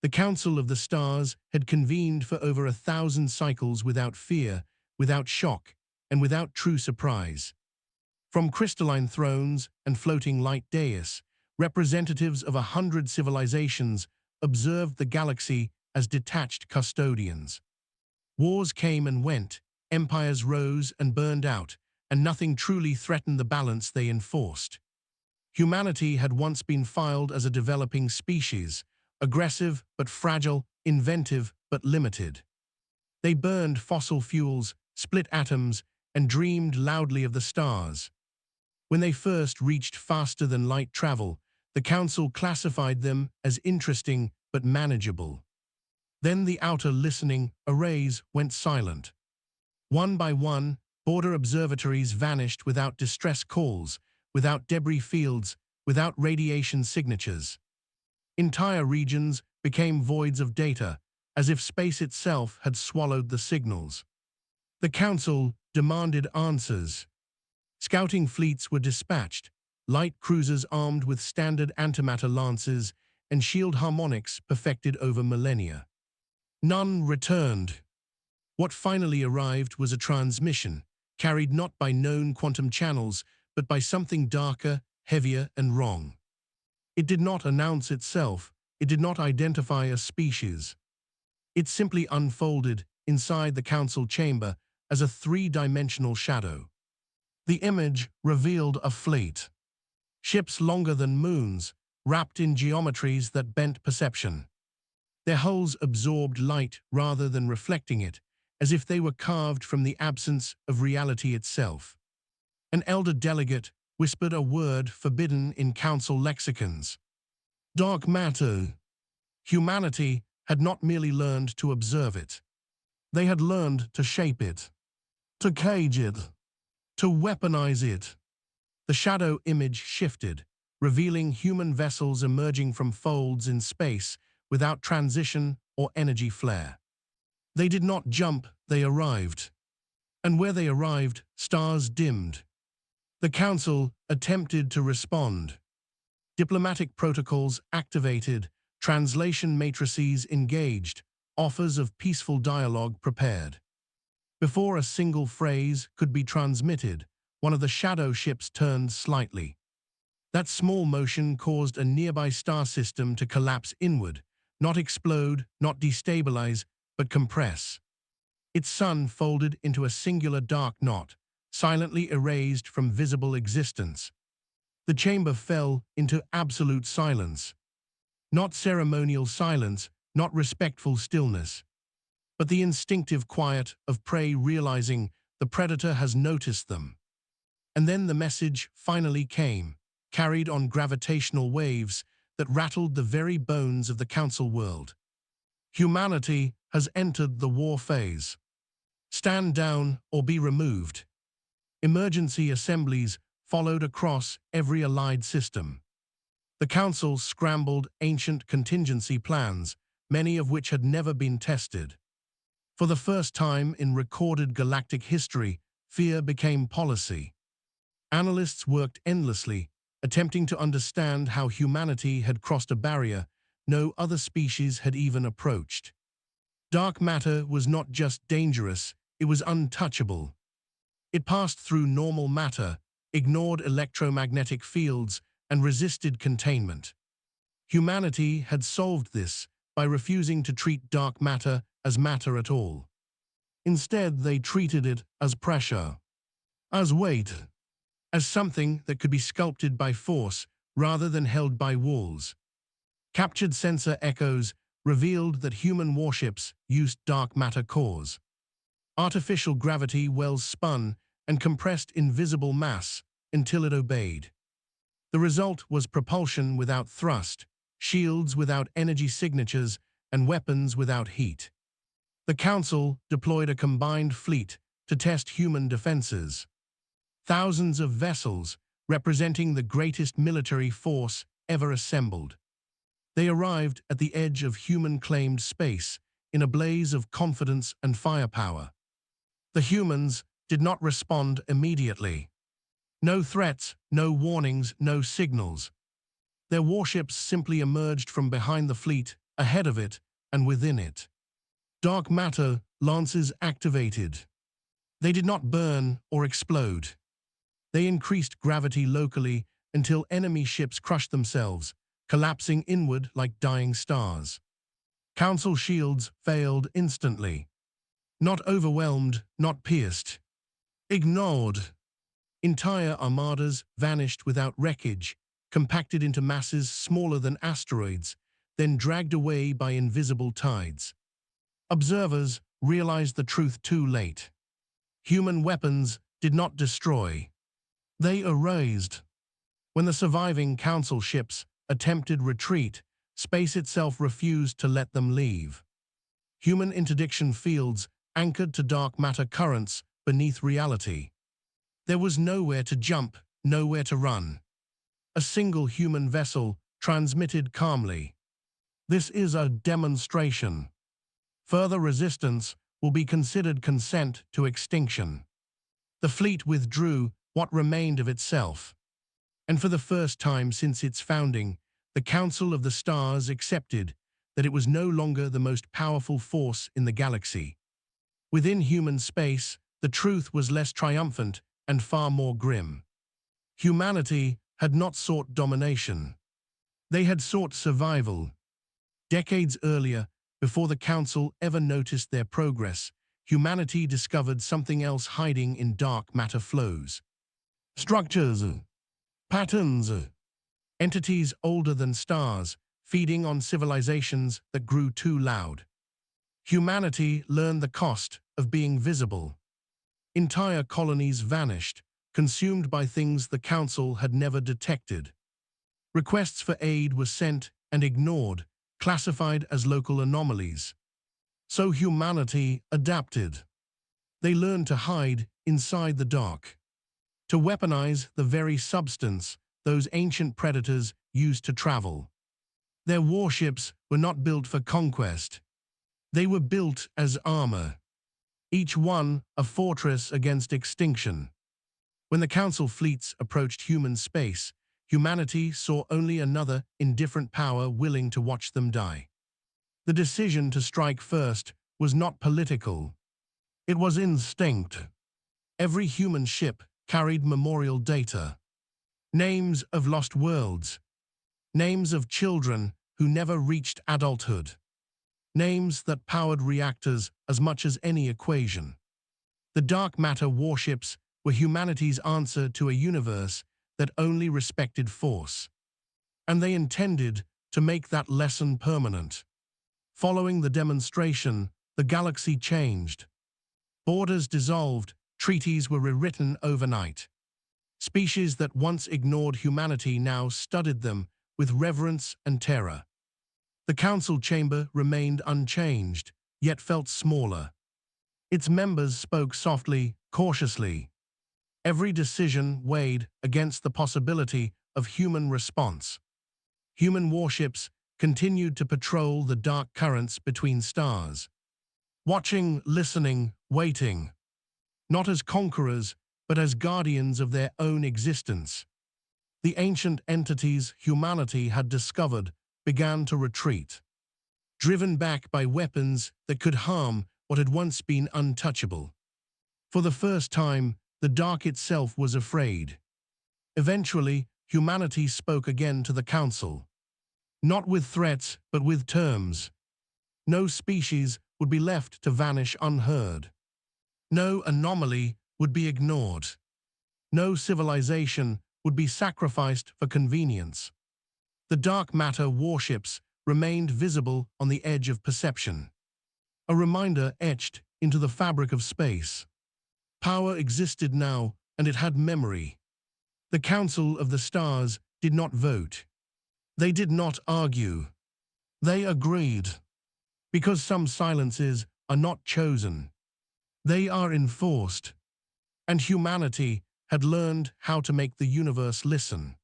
The Council of the Stars had convened for over 1,000 cycles without fear, without shock, and without true surprise. From crystalline thrones and floating light dais, representatives of 100 civilizations observed the galaxy as detached custodians. Wars came and went, empires rose and burned out, and nothing truly threatened the balance they enforced. Humanity had once been filed as a developing species, aggressive but fragile, inventive but limited. They burned fossil fuels, split atoms, and dreamed loudly of the stars. When they first reached faster than light travel, the Council classified them as interesting but manageable. Then the outer listening arrays went silent. One by one, border observatories vanished without distress calls, without debris fields, without radiation signatures. Entire regions became voids of data, as if space itself had swallowed the signals. The Council demanded answers. Scouting fleets were dispatched, light cruisers armed with standard antimatter lances and shield harmonics perfected over millennia. None returned. What finally arrived was a transmission, carried not by known quantum channels, but by something darker, heavier, and wrong. It did not announce itself, it did not identify a species. It simply unfolded inside the Council chamber as a three-dimensional shadow. The image revealed a fleet. Ships longer than moons, wrapped in geometries that bent perception. Their hulls absorbed light rather than reflecting it, as if they were carved from the absence of reality itself. An elder delegate whispered a word forbidden in Council lexicons. Dark matter. Humanity had not merely learned to observe it. They had learned to shape it, to cage it, to weaponize it. The shadow image shifted, revealing human vessels emerging from folds in space without transition or energy flare. They did not jump, they arrived. And where they arrived, stars dimmed. The Council attempted to respond. Diplomatic protocols activated, translation matrices engaged, offers of peaceful dialogue prepared. Before a single phrase could be transmitted, one of the shadow ships turned slightly. That small motion caused a nearby star system to collapse inward, not explode, not destabilize, but compress. Its sun folded into a singular dark knot, silently erased from visible existence. The chamber fell into absolute silence. Not ceremonial silence, not respectful stillness, but the instinctive quiet of prey realizing the predator has noticed them. And then the message finally came, carried on gravitational waves that rattled the very bones of the Council world. Humanity has entered the war phase. Stand down or be removed. Emergency assemblies followed across every allied system. The Council scrambled ancient contingency plans, many of which had never been tested. For the first time in recorded galactic history, fear became policy. Analysts worked endlessly, attempting to understand how humanity had crossed a barrier no other species had even approached. Dark matter was not just dangerous, it was untouchable. It passed through normal matter, ignored electromagnetic fields, and resisted containment. Humanity had solved this by refusing to treat dark matter as matter at all. Instead, they treated it as pressure, as weight, as something that could be sculpted by force rather than held by walls. Captured sensor echoes revealed that human warships used dark matter cores. Artificial gravity wells spun and compressed invisible mass until it obeyed. The result was propulsion without thrust, shields without energy signatures, and weapons without heat. The Council deployed a combined fleet to test human defenses. Thousands of vessels, representing the greatest military force ever assembled. They arrived at the edge of human-claimed space in a blaze of confidence and firepower. The humans did not respond immediately. No threats, no warnings, no signals. Their warships simply emerged from behind the fleet ahead of it, and within it. Dark matter lances activated. They did not burn or explode. They increased gravity locally until enemy ships crushed themselves, collapsing inward like dying stars. Council shields failed instantly. Not overwhelmed, not pierced. Ignored. Entire armadas vanished without wreckage, compacted into masses smaller than asteroids, then dragged away by invisible tides. Observers realized the truth too late. Human weapons did not destroy. They erased. When the surviving Council ships attempted retreat, space itself refused to let them leave. Human interdiction fields anchored to dark matter currents beneath reality. There was nowhere to jump, nowhere to run. A single human vessel transmitted calmly. This is a demonstration. Further resistance will be considered consent to extinction. The fleet withdrew what remained of itself. And for the first time since its founding, the Council of the Stars accepted that it was no longer the most powerful force in the galaxy. Within human space, the truth was less triumphant and far more grim. Humanity had not sought domination. They had sought survival. Decades earlier, before the Council ever noticed their progress, humanity discovered something else hiding in dark matter flows. Structures, patterns, entities older than stars, feeding on civilizations that grew too loud. Humanity learned the cost of being visible. Entire colonies vanished, consumed by things the Council had never detected. Requests for aid were sent and ignored, classified as local anomalies. So humanity adapted. They learned to hide inside the dark, to weaponize the very substance those ancient predators used to travel. Their warships were not built for conquest. They were built as armor, each one a fortress against extinction. When the Council fleets approached human space, humanity saw only another indifferent power willing to watch them die. The decision to strike first was not political. It was instinct. Every human ship carried memorial data. Names of lost worlds. Names of children who never reached adulthood. Names that powered reactors as much as any equation. The Dark Matter Warships were humanity's answer to a universe that only respected force. And they intended to make that lesson permanent. Following the demonstration, the galaxy changed. Borders dissolved, treaties were rewritten overnight. Species that once ignored humanity now studied them with reverence and terror. The Council chamber remained unchanged, yet felt smaller. Its members spoke softly, cautiously. Every decision weighed against the possibility of human response. Human warships continued to patrol the dark currents between stars. Watching, listening, waiting. Not as conquerors, but as guardians of their own existence. The ancient entities humanity had discovered began to retreat, driven back by weapons that could harm what had once been untouchable. For the first time, the dark itself was afraid. Eventually, humanity spoke again to the Council. Not with threats, but with terms. No species would be left to vanish unheard. No anomaly would be ignored. No civilization would be sacrificed for convenience. The Dark Matter Warships remained visible on the edge of perception. A reminder etched into the fabric of space. Power existed now, and it had memory. The Council of the Stars did not vote. They did not argue. They agreed. Because some silences are not chosen. They are enforced. And humanity had learned how to make the universe listen.